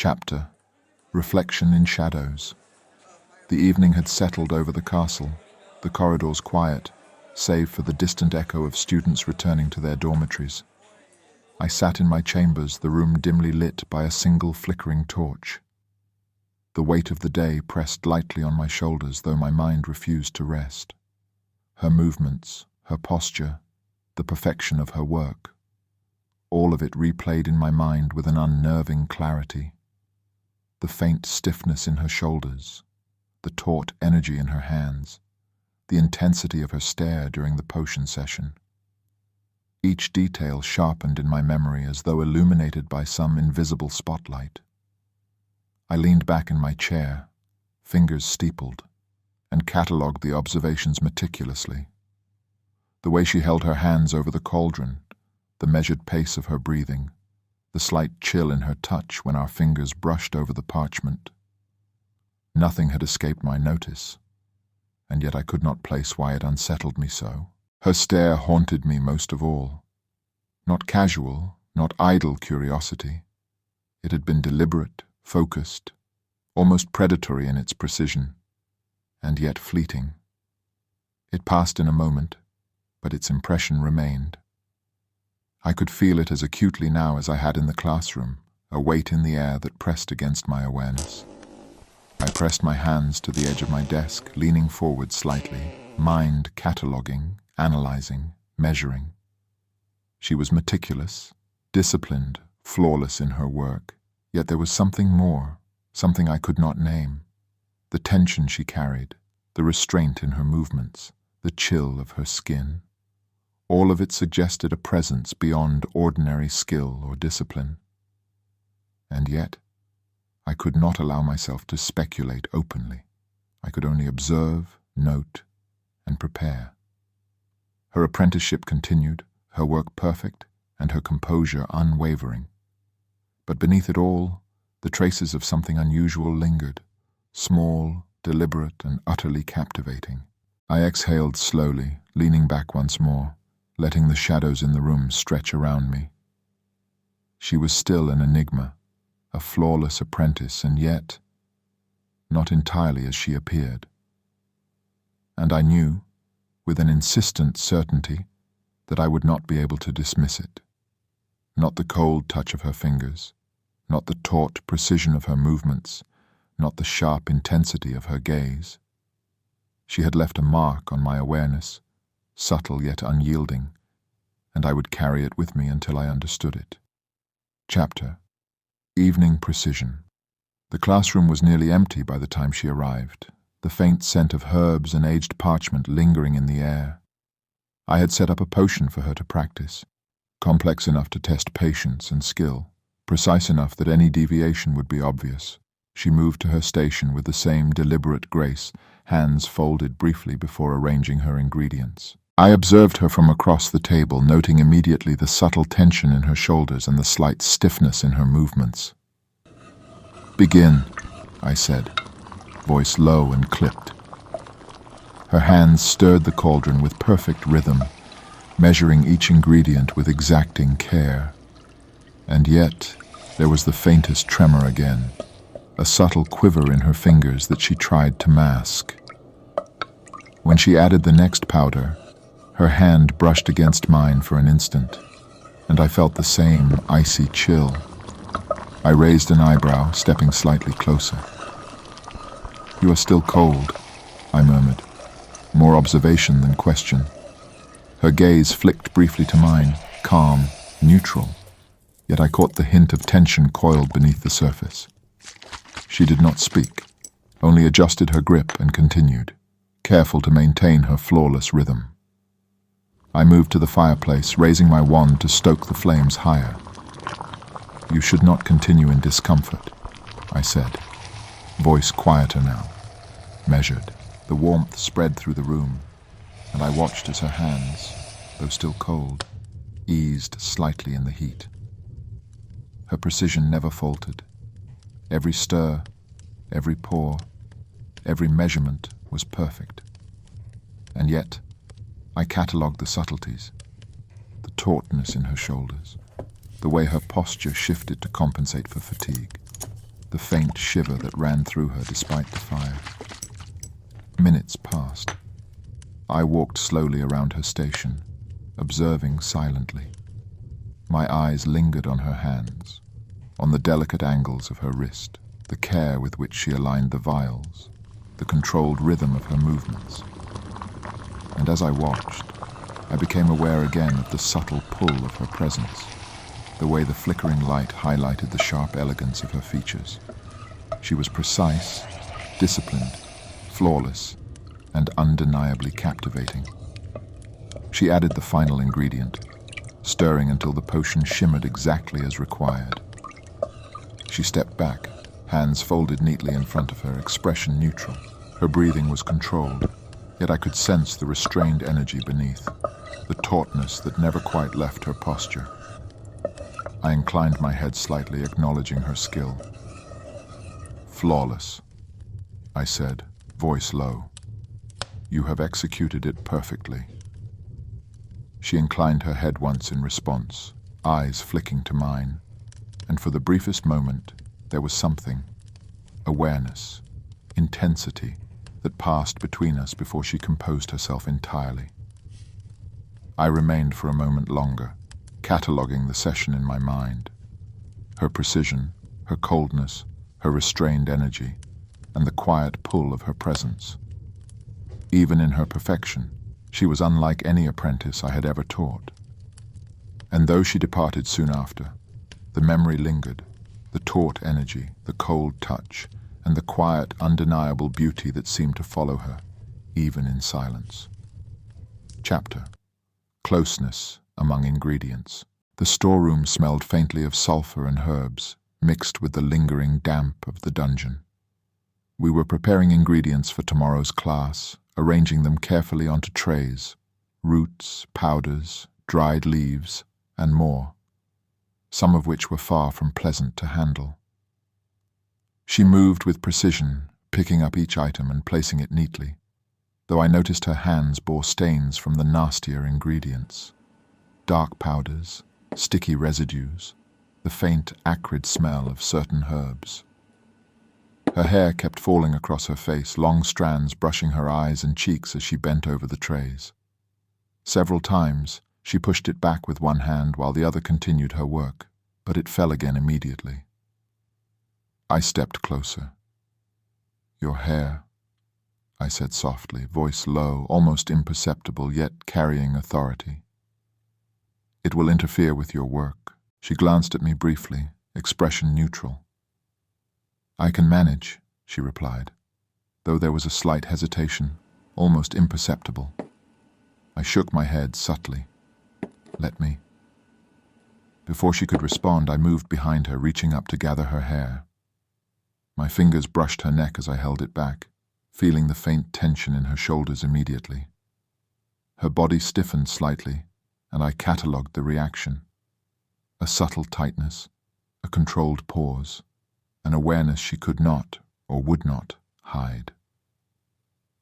Chapter: Reflection in Shadows. The evening had settled over the castle, the corridors quiet, save for the distant echo of students returning to their dormitories. I sat in my chambers, the room dimly lit by a single flickering torch. The weight of the day pressed lightly on my shoulders, though my mind refused to rest. Her movements, her posture, the perfection of her work, all of it replayed in my mind with an unnerving clarity. The faint stiffness in her shoulders, the taut energy in her hands, the intensity of her stare during the potion session. Each detail sharpened in my memory as though illuminated by some invisible spotlight. I leaned back in my chair, fingers steepled, and catalogued the observations meticulously. The way she held her hands over the cauldron, the measured pace of her breathing, the slight chill in her touch when our fingers brushed over the parchment. Nothing had escaped my notice, and yet I could not place why it unsettled me so. Her stare haunted me most of all. Not casual, not idle curiosity. It had been deliberate, focused, almost predatory in its precision, and yet fleeting. It passed in a moment, but its impression remained. I could feel it as acutely now as I had in the classroom, a weight in the air that pressed against my awareness. I pressed my hands to the edge of my desk, leaning forward slightly, mind cataloguing, analyzing, measuring. She was meticulous, disciplined, flawless in her work, yet there was something more, something I could not name. The tension she carried, the restraint in her movements, the chill of her skin. All of it suggested a presence beyond ordinary skill or discipline. And yet, I could not allow myself to speculate openly. I could only observe, note, and prepare. Her apprenticeship continued, her work perfect, and her composure unwavering. But beneath it all, the traces of something unusual lingered, small, deliberate, and utterly captivating. I exhaled slowly, leaning back once more, letting the shadows in the room stretch around me. She was still an enigma, a flawless apprentice, and yet not entirely as she appeared. And I knew, with an insistent certainty, that I would not be able to dismiss it. Not the cold touch of her fingers, not the taut precision of her movements, not the sharp intensity of her gaze. She had left a mark on my awareness, subtle yet unyielding, and I would carry it with me until I understood it. Chapter: Evening Precision. The classroom was nearly empty by the time she arrived, the faint scent of herbs and aged parchment lingering in the air. I had set up a potion for her to practice, complex enough to test patience and skill, precise enough that any deviation would be obvious. She moved to her station with the same deliberate grace, hands folded briefly before arranging her ingredients. I observed her from across the table, noting immediately the subtle tension in her shoulders and the slight stiffness in her movements. "Begin," I said, voice low and clipped. Her hands stirred the cauldron with perfect rhythm, measuring each ingredient with exacting care. And yet, there was the faintest tremor again, a subtle quiver in her fingers that she tried to mask. When she added the next powder, her hand brushed against mine for an instant, and I felt the same icy chill. I raised an eyebrow, stepping slightly closer. "You are still cold," I murmured, more observation than question. Her gaze flicked briefly to mine, calm, neutral, yet I caught the hint of tension coiled beneath the surface. She did not speak, only adjusted her grip and continued, careful to maintain her flawless rhythm. I moved to the fireplace, raising my wand to stoke the flames higher. "You should not continue in discomfort," I said, voice quieter now, measured. The warmth spread through the room, and I watched as her hands, though still cold, eased slightly in the heat. Her precision never faltered. Every stir, every pour, every measurement was perfect. And yet, I catalogued the subtleties, the tautness in her shoulders, the way her posture shifted to compensate for fatigue. the faint shiver that ran through her despite the fire. Minutes passed. I walked slowly around her station, observing silently. My eyes lingered on her hands, on the delicate angles of her wrist, the care with which she aligned the vials, the controlled rhythm of her movements. And as I watched, I became aware again of the subtle pull of her presence, the way the flickering light highlighted the sharp elegance of her features. She was precise, disciplined, flawless, and undeniably captivating. She added the final ingredient, stirring until the potion shimmered exactly as required. She stepped back, hands folded neatly in front of her, expression neutral. Her breathing was controlled, yet I could sense the restrained energy beneath, the tautness that never quite left her posture. I inclined my head slightly, acknowledging her skill. "Flawless," I said, voice low. "You have executed it perfectly." She inclined her head once in response, eyes flicking to mine, and for the briefest moment there was something, awareness, intensity, that passed between us before she composed herself entirely. I remained for a moment longer, cataloguing the session in my mind. Her precision, her coldness, her restrained energy, and the quiet pull of her presence. Even in her perfection, she was unlike any apprentice I had ever taught. And though she departed soon after, the memory lingered, the taut energy, the cold touch, and the quiet, undeniable beauty that seemed to follow her, even in silence. Chapter: Closeness among ingredients. The storeroom smelled faintly of sulfur and herbs, mixed with the lingering damp of the dungeon. We were preparing ingredients for tomorrow's class, arranging them carefully onto trays, roots, powders, dried leaves, and more, some of which were far from pleasant to handle. She moved with precision, picking up each item and placing it neatly, though I noticed her hands bore stains from the nastier ingredients. Dark powders, sticky residues, the faint, acrid smell of certain herbs. Her hair kept falling across her face, long strands brushing her eyes and cheeks as she bent over the trays. Several times, she pushed it back with one hand while the other continued her work, but it fell again immediately. I stepped closer. "Your hair," I said softly, voice low, almost imperceptible, yet carrying authority. "It will interfere with your work." She glanced at me briefly, expression neutral. "I can manage," she replied, though there was a slight hesitation, almost imperceptible. I shook my head subtly. "Let me." Before she could respond, I moved behind her, reaching up to gather her hair. My fingers brushed her neck as I held it back, feeling the faint tension in her shoulders immediately. Her body stiffened slightly, and I catalogued the reaction. A subtle tightness, a controlled pause, an awareness she could not, or would not, hide.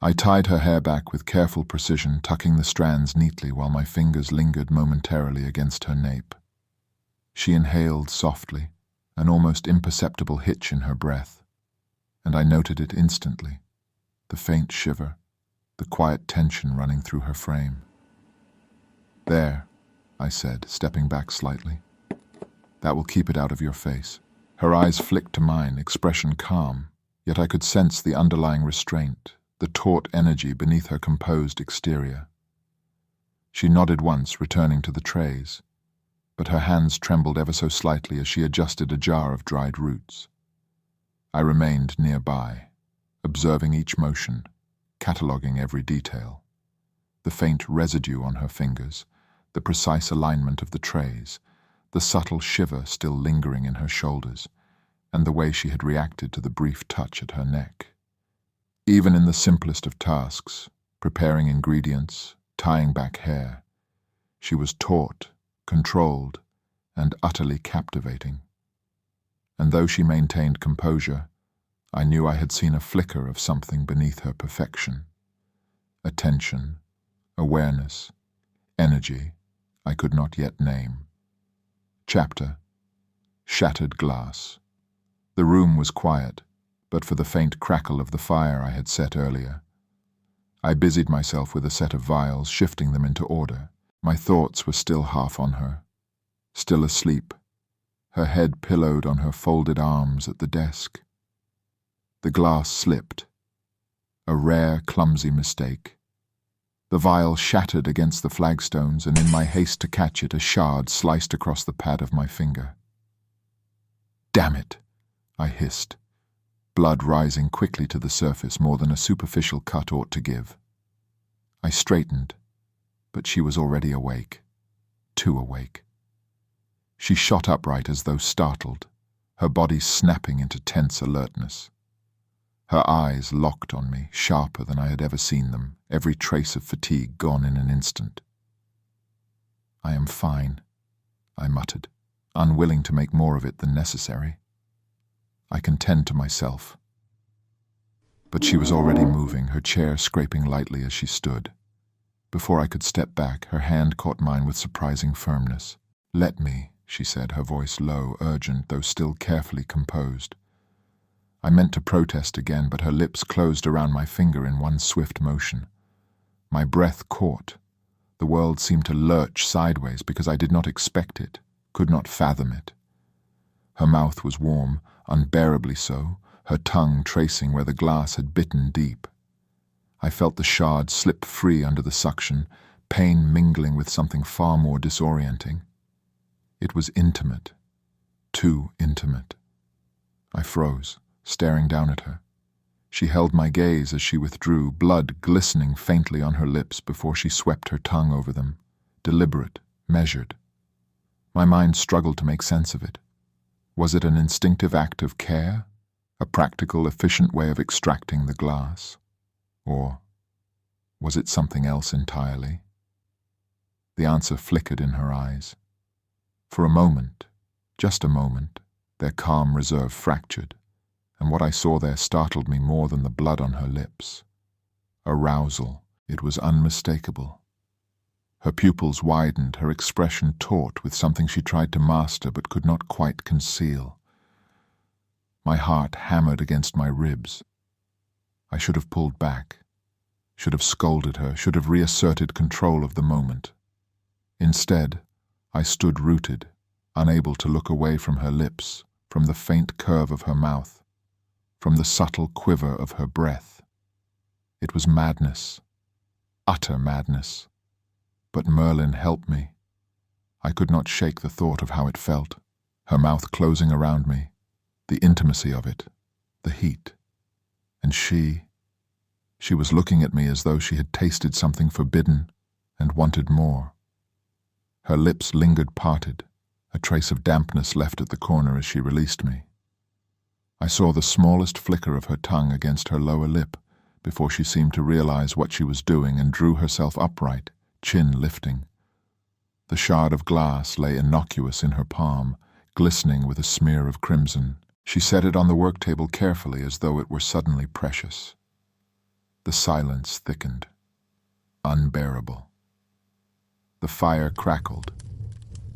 I tied her hair back with careful precision, tucking the strands neatly while my fingers lingered momentarily against her nape. She inhaled softly, an almost imperceptible hitch in her breath, and I noted it instantly, the faint shiver, the quiet tension running through her frame. "There," I said, stepping back slightly. "That will keep it out of your face." Her eyes flicked to mine, expression calm, yet I could sense the underlying restraint, the taut energy beneath her composed exterior. She nodded once, returning to the trays, but her hands trembled ever so slightly as she adjusted a jar of dried roots. I remained nearby, observing each motion, cataloguing every detail. The faint residue on her fingers, the precise alignment of the trays, the subtle shiver still lingering in her shoulders, and the way she had reacted to the brief touch at her neck. Even in the simplest of tasks, preparing ingredients, tying back hair, she was taut, controlled, and utterly captivating. And though she maintained composure, I knew I had seen a flicker of something beneath her perfection. Attention, awareness, energy I could not yet name. Chapter: Shattered Glass. The room was quiet, but for the faint crackle of the fire I had set earlier. I busied myself with a set of vials, shifting them into order. My thoughts were still half on her, still asleep, her head pillowed on her folded arms at the desk. The glass slipped. A rare, clumsy mistake. The vial shattered against the flagstones, and in my haste to catch it, a shard sliced across the pad of my finger. "Damn it!" I hissed, blood rising quickly to the surface more than a superficial cut ought to give. I straightened, but she was already awake. Too awake. She shot upright as though startled, her body snapping into tense alertness. Her eyes locked on me, sharper than I had ever seen them, every trace of fatigue gone in an instant. "I am fine," I muttered, unwilling to make more of it than necessary. "I can tend to myself." But she was already moving, her chair scraping lightly as she stood. Before I could step back, her hand caught mine with surprising firmness. "Let me," she said, her voice low, urgent, though still carefully composed. I meant to protest again, but her lips closed around my finger in one swift motion. My breath caught. The world seemed to lurch sideways because I did not expect it, could not fathom it. Her mouth was warm, unbearably so, her tongue tracing where the glass had bitten deep. I felt the shard slip free under the suction, pain mingling with something far more disorienting. It was intimate. Too intimate. I froze, staring down at her. She held my gaze as she withdrew, blood glistening faintly on her lips before she swept her tongue over them, deliberate, measured. My mind struggled to make sense of it. Was it an instinctive act of care? A practical, efficient way of extracting the glass? Or was it something else entirely? The answer flickered in her eyes. For a moment, just a moment, their calm reserve fractured, and what I saw there startled me more than the blood on her lips. Arousal. It was unmistakable. Her pupils widened, her expression taut with something she tried to master but could not quite conceal. My heart hammered against my ribs. I should have pulled back, should have scolded her, should have reasserted control of the moment. Instead, I stood rooted, unable to look away from her lips, from the faint curve of her mouth, from the subtle quiver of her breath. It was madness, utter madness. But Merlin helped me. I could not shake the thought of how it felt, her mouth closing around me, the intimacy of it, the heat. And she was looking at me as though she had tasted something forbidden and wanted more. Her lips lingered parted, a trace of dampness left at the corner as she released me. I saw the smallest flicker of her tongue against her lower lip before she seemed to realize what she was doing and drew herself upright, chin lifting. The shard of glass lay innocuous in her palm, glistening with a smear of crimson. She set it on the work table carefully as though it were suddenly precious. The silence thickened, unbearable. The fire crackled.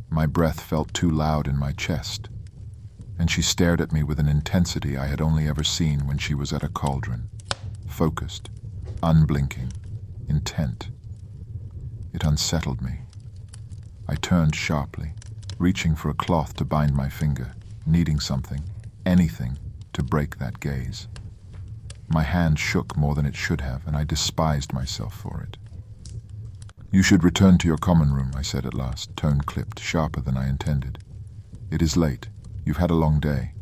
My breath felt too loud in my chest, and she stared at me with an intensity I had only ever seen when she was at a cauldron, focused, unblinking, intent. It unsettled me. I turned sharply, reaching for a cloth to bind my finger, needing something, anything, to break that gaze. My hand shook more than it should have, and I despised myself for it. "You should return to your common room," I said at last, tone clipped, sharper than I intended. "It is late. You've had a long day."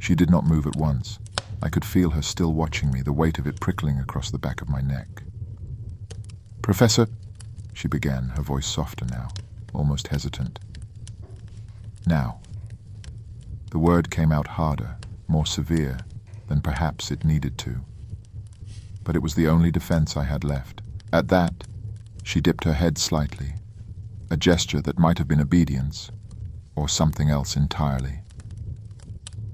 She did not move at once. I could feel her still watching me, the weight of it prickling across the back of my neck. "Professor," she began, her voice softer now, almost hesitant. "Now." The word came out harder, more severe than perhaps it needed to. But it was the only defense I had left. At that, she dipped her head slightly, a gesture that might have been obedience, or something else entirely.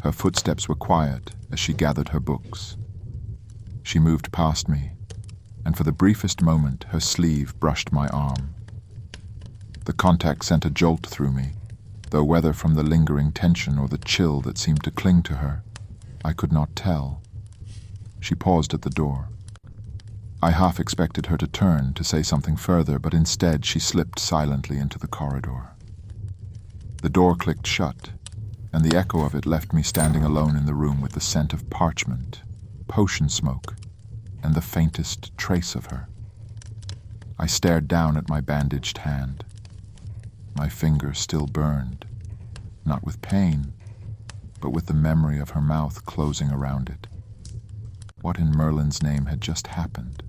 Her footsteps were quiet as she gathered her books. She moved past me, and for the briefest moment her sleeve brushed my arm. The contact sent a jolt through me, though whether from the lingering tension or the chill that seemed to cling to her, I could not tell. She paused at the door. I half expected her to turn to say something further, but instead she slipped silently into the corridor. The door clicked shut, and the echo of it left me standing alone in the room with the scent of parchment, potion smoke, and the faintest trace of her. I stared down at my bandaged hand. My finger still burned, not with pain, but with the memory of her mouth closing around it. What in Merlin's name had just happened?